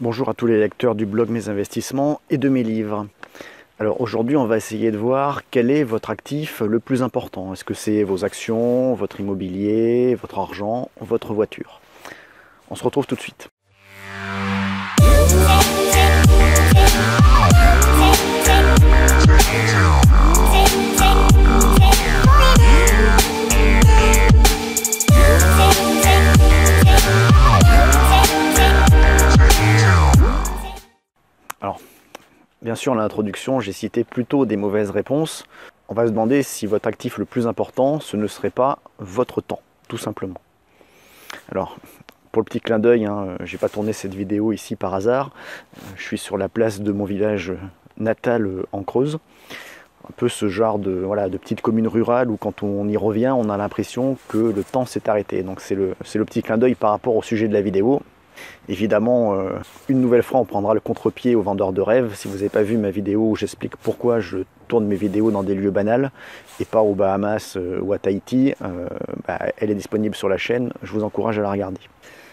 Bonjour à tous les lecteurs du blog Mes Investissements et de mes livres. Alors aujourd'hui on va essayer de voir quel est votre actif le plus important. Est-ce que c'est vos actions, votre immobilier, votre argent, votre voiture? On se retrouve tout de suite. Alors, bien sûr, dans l'introduction, j'ai cité plutôt des mauvaises réponses. On va se demander si votre actif le plus important, ce ne serait pas votre temps, tout simplement. Alors, pour le petit clin d'œil, je n'ai pas tourné cette vidéo ici par hasard. Je suis sur la place de mon village natal en Creuse. Un peu ce genre de petite commune rurale où quand on y revient, on a l'impression que le temps s'est arrêté. Donc c'est le petit clin d'œil par rapport au sujet de la vidéo. Évidemment, une nouvelle fois, on prendra le contre-pied aux vendeurs de rêves. Si vous n'avez pas vu ma vidéo où j'explique pourquoi je tourne mes vidéos dans des lieux banals et pas aux Bahamas ou à Tahiti, elle est disponible sur la chaîne. Je vous encourage à la regarder.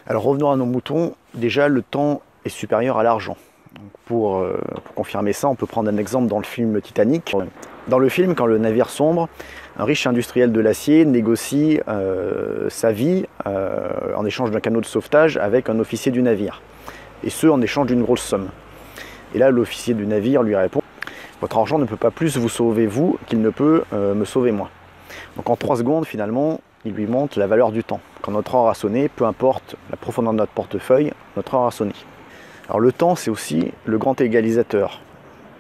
Alors revenons à nos moutons. Déjà, le temps est supérieur à l'argent. Pour confirmer ça, on peut prendre un exemple dans le film Titanic. Dans le film, quand le navire sombre, un riche industriel de l'acier négocie sa vie en échange d'un canot de sauvetage avec un officier du navire. Et ce, en échange d'une grosse somme. Et là, l'officier du navire lui répond « Votre argent ne peut pas plus vous sauver vous qu'il ne peut me sauver moi. » Donc en 3 secondes, finalement, il lui montre la valeur du temps. Quand notre heure a sonné, peu importe la profondeur de notre portefeuille, notre heure a sonné. Alors le temps, c'est aussi le grand égalisateur.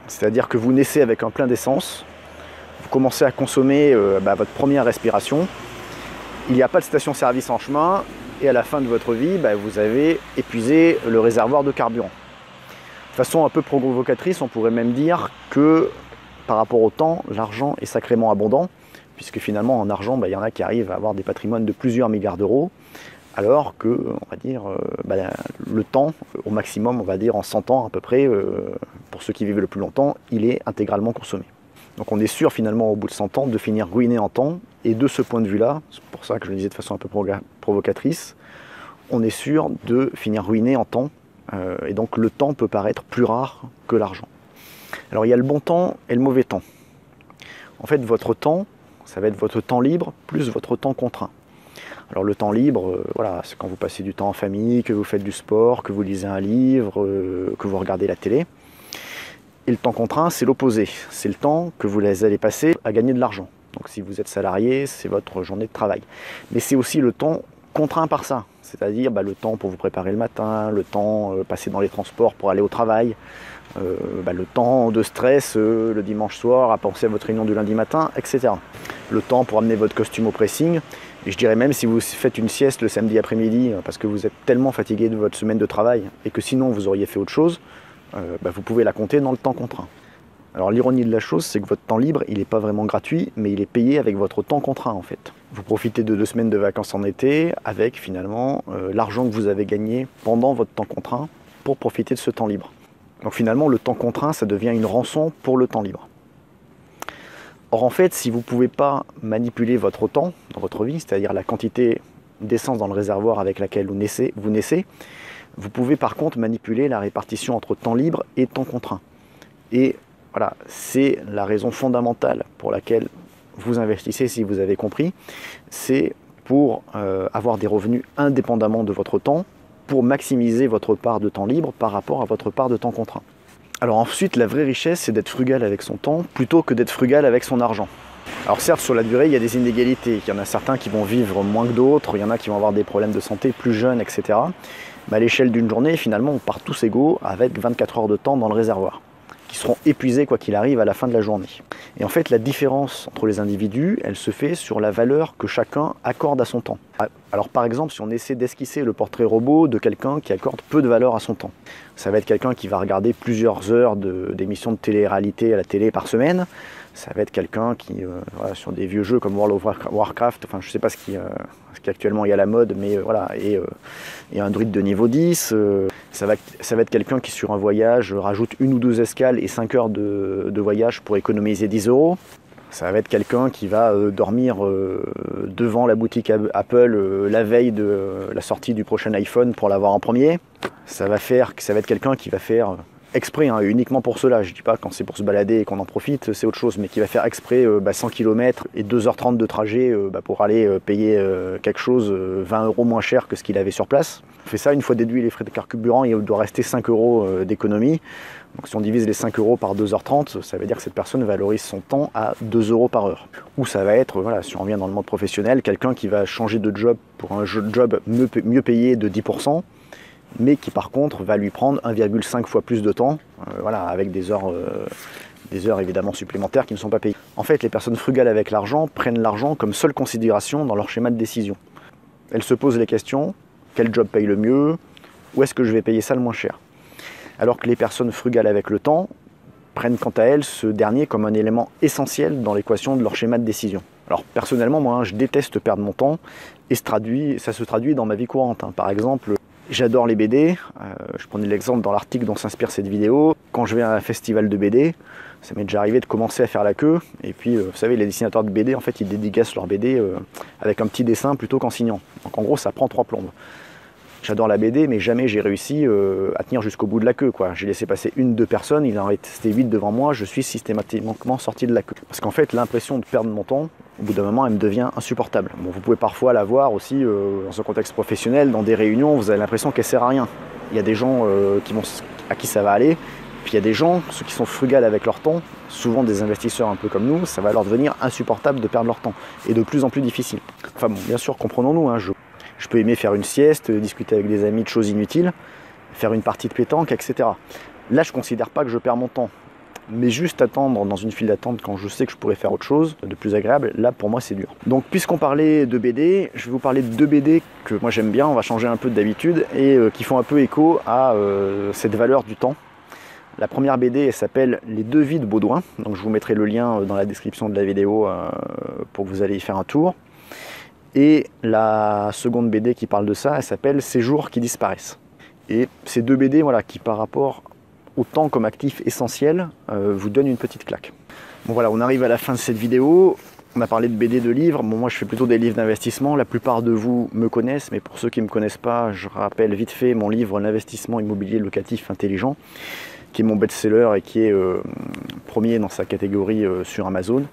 C'est-à-dire que vous naissez avec un plein d'essence, vous commencez à consommer votre première respiration, il n'y a pas de station-service en chemin, et à la fin de votre vie, vous avez épuisé le réservoir de carburant. De façon un peu provocatrice, on pourrait même dire que par rapport au temps, l'argent est sacrément abondant, puisque finalement en argent, il y en a qui arrivent à avoir des patrimoines de plusieurs milliards d'euros, alors que, on va dire, le temps, au maximum, on va dire en 100 ans à peu près, pour ceux qui vivent le plus longtemps, il est intégralement consommé. Donc on est sûr finalement au bout de 100 ans de finir ruiné en temps, et de ce point de vue-là, c'est pour ça que je le disais de façon un peu provocatrice, on est sûr de finir ruiné en temps, et donc le temps peut paraître plus rare que l'argent. Alors il y a le bon temps et le mauvais temps. En fait, votre temps, ça va être votre temps libre plus votre temps contraint. Alors le temps libre, c'est quand vous passez du temps en famille, que vous faites du sport, que vous lisez un livre, que vous regardez la télé. Et le temps contraint, c'est l'opposé. C'est le temps que vous allez passer à gagner de l'argent. Donc si vous êtes salarié, c'est votre journée de travail. Mais c'est aussi le temps contraint par ça. C'est-à-dire le temps pour vous préparer le matin, le temps passé dans les transports pour aller au travail, le temps de stress le dimanche soir à penser à votre réunion du lundi matin, etc. Le temps pour amener votre costume au pressing. Et je dirais même si vous faites une sieste le samedi après-midi parce que vous êtes tellement fatigué de votre semaine de travail et que sinon vous auriez fait autre chose, vous pouvez la compter dans le temps contraint. Alors l'ironie de la chose, c'est que votre temps libre, il n'est pas vraiment gratuit, mais il est payé avec votre temps contraint en fait. Vous profitez de 2 semaines de vacances en été avec finalement l'argent que vous avez gagné pendant votre temps contraint pour profiter de ce temps libre. Donc finalement, le temps contraint, ça devient une rançon pour le temps libre. Or en fait, si vous ne pouvez pas manipuler votre temps dans votre vie, c'est-à-dire la quantité d'essence dans le réservoir avec laquelle vous naissez, vous pouvez par contre manipuler la répartition entre temps libre et temps contraint. Et voilà, c'est la raison fondamentale pour laquelle vous investissez, si vous avez compris, c'est pour avoir des revenus indépendamment de votre temps, pour maximiser votre part de temps libre par rapport à votre part de temps contraint. Alors ensuite, la vraie richesse, c'est d'être frugal avec son temps, plutôt que d'être frugal avec son argent. Alors certes, sur la durée, il y a des inégalités. Il y en a certains qui vont vivre moins que d'autres, il y en a qui vont avoir des problèmes de santé plus jeunes, etc. Mais à l'échelle d'une journée, finalement, on part tous égaux avec 24 heures de temps dans le réservoir, qui seront épuisés quoi qu'il arrive à la fin de la journée. Et en fait, la différence entre les individus, elle se fait sur la valeur que chacun accorde à son temps. Alors par exemple, si on essaie d'esquisser le portrait robot de quelqu'un qui accorde peu de valeur à son temps, ça va être quelqu'un qui va regarder plusieurs heures d'émissions de télé-réalité à la télé par semaine. Ça va être quelqu'un qui, sur des vieux jeux comme World of Warcraft, enfin je ne sais pas ce qui actuellement est à la mode, mais et un druide de niveau 10. Ça va être quelqu'un qui sur un voyage rajoute 1 ou 2 escales et 5 heures de voyage pour économiser 10 €. Ça va être quelqu'un qui va dormir devant la boutique Apple la veille de la sortie du prochain iPhone pour l'avoir en premier. Ça va être quelqu'un qui va faire exprès, hein, uniquement pour cela. Je ne dis pas quand c'est pour se balader et qu'on en profite, c'est autre chose, mais qui va faire exprès 100 km et 2h30 de trajet pour aller payer quelque chose 20 € moins cher que ce qu'il avait sur place. On fait ça, une fois déduit les frais de carburant, il doit rester 5 € d'économie. Donc si on divise les 5 € par 2h30, ça veut dire que cette personne valorise son temps à 2 € par heure. Ou ça va être, voilà, si on revient dans le monde professionnel, quelqu'un qui va changer de job pour un job mieux payé de 10%, mais qui par contre va lui prendre 1,5 fois plus de temps, voilà, avec des heures évidemment supplémentaires qui ne sont pas payées. En fait, les personnes frugales avec l'argent prennent l'argent comme seule considération dans leur schéma de décision. Elles se posent les questions, quel job paye le mieux, où est-ce que je vais payer ça le moins cher? Alors que les personnes frugales avec le temps prennent quant à elles ce dernier comme un élément essentiel dans l'équation de leur schéma de décision. Alors personnellement, moi, je déteste perdre mon temps et ça se traduit dans ma vie courante. Par exemple, j'adore les BD, je prenais l'exemple dans l'article dont s'inspire cette vidéo. Quand je vais à un festival de BD, ça m'est déjà arrivé de commencer à faire la queue, et puis vous savez, les dessinateurs de BD, en fait, ils dédicacent leur BD avec un petit dessin plutôt qu'en signant. Donc en gros, ça prend 3 plombes. J'adore la BD, mais jamais j'ai réussi à tenir jusqu'au bout de la queue, quoi. J'ai laissé passer 1-2 personnes, il en restait 8 devant moi, je suis systématiquement sorti de la queue. Parce qu'en fait, l'impression de perdre mon temps, au bout d'un moment, elle me devient insupportable. Bon, vous pouvez parfois la voir aussi dans un contexte professionnel, dans des réunions, vous avez l'impression qu'elle sert à rien. Il y a des gens à qui ça va aller, puis il y a des gens, ceux qui sont frugales avec leur temps, souvent des investisseurs un peu comme nous, ça va leur devenir insupportable de perdre leur temps, et de plus en plus difficile. Enfin bon, bien sûr, comprenons-nous, hein, je peux aimer faire une sieste, discuter avec des amis de choses inutiles, faire une partie de pétanque, etc. Là, je ne considère pas que je perds mon temps. Mais juste attendre dans une file d'attente quand je sais que je pourrais faire autre chose de plus agréable, là, pour moi, c'est dur. Donc, puisqu'on parlait de BD, je vais vous parler de 2 BD que moi j'aime bien, on va changer un peu d'habitude, et qui font un peu écho à cette valeur du temps. La première BD, elle s'appelle Les 2 vies de Baudouin. Donc, je vous mettrai le lien dans la description de la vidéo pour que vous allez y faire un tour. Et la seconde BD qui parle de ça, elle s'appelle Ces jours qui disparaissent. Et ces 2 BD, voilà, qui par rapport au temps comme actif essentiel, vous donnent une petite claque. Bon voilà, on arrive à la fin de cette vidéo. On a parlé de BD, de livres. Bon, moi je fais plutôt des livres d'investissement. La plupart de vous me connaissent, mais pour ceux qui ne me connaissent pas, je rappelle vite fait mon livre L'investissement immobilier locatif intelligent, qui est mon best-seller et qui est premier dans sa catégorie sur Amazon.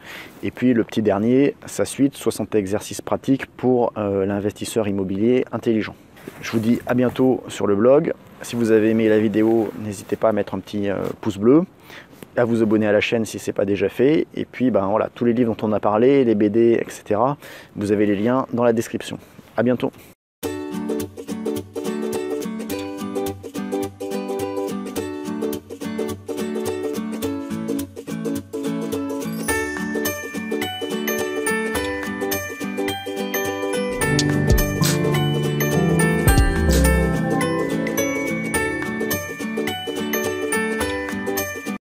Et puis le petit dernier, sa suite, 60 exercices pratiques pour l'investisseur immobilier intelligent. Je vous dis à bientôt sur le blog. Si vous avez aimé la vidéo, n'hésitez pas à mettre un petit pouce bleu, à vous abonner à la chaîne si ce n'est pas déjà fait. Et puis voilà, tous les livres dont on a parlé, les BD, etc., vous avez les liens dans la description. À bientôt.